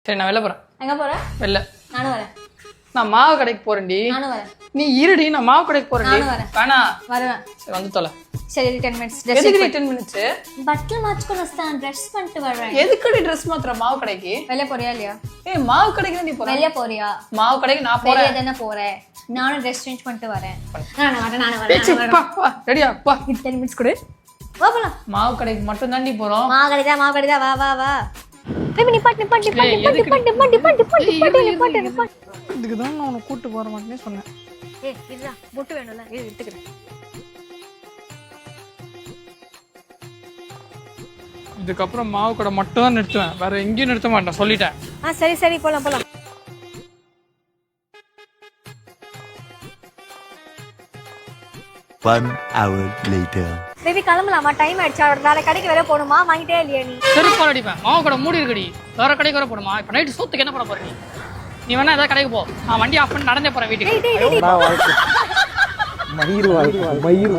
சரி நான் வெளில போறேன். எங்க போற? வெளில. நானும் வரேன். நான் மாவு கடைக்கு போறேன்டி. நானும் வரேன். நீ இருடி, நான் மாவு கடைக்கு போறேன்டி. நானும் வரேன். வேணா வருவேன். சரி வந்து தொலை. சரி 10 minutes. எதுக்கு 10 minutes? బట్టలు మార్చుకొని వస్తాను, డ్రెస్ பண்ணிட்டு வரேன். எதுக்குடி ட்ரெஸ் மாத்துற மாவு கடைக்கு? வெளிய போறியா இல்லையா? ஏய் மாவு கடைக்கு தான் நீ போற. வெளிய போறியா? மாவு கடைக்கு நான் போறேன். வெளிய தான போறேன். நானும் ட்ரெஸ் சேஞ்ச் பண்ணிட்டு வரேன். நானும் ஏய் வரேன். வா ரெடியா வா. 10 minutes கொடு. வா போலாம். மாவு கடைக்கு மட்டும் தான் நீ போறோம். மாவு கடைக்கு வா வா வா. பேபி நிப்பாட். இதுக்கு தான் நான் உன்னை கூட்டி போற மாட்டேன்னு சொன்னேன். ஏய் இல்ல பொட்டு வேணும்ல, எடுத்துக்கிறேன். இதுக்கப்புறம் மாவு கடை மட்டும் தான் நிறுத்துவேன், வேற எங்கேயும் நிறுத்த மாட்டேன் சொல்லிட்டேன். சரி போலாம். One hour later. பேபி கிளம்பலாமா? டைம் ஆயிடுச்சா? வேற கடைக்கு வேற போகணுமா? வாங்கிட்டே இல்லையா நீ? செருப்பால் அடிப்பேன். மாவு கடை மூடி இருக்குடி, வேற கடைக்கு வர போடுமா? இப்ப நைட்டு சோத்துக்கு என்ன பண்ண போற நீ? நீ வேணா ஏதாவது கடைக்கு போ, நான் வண்டி ஆஃப் பண்ணி நடந்தே போறேன் வீட்டுக்கு. மயிர்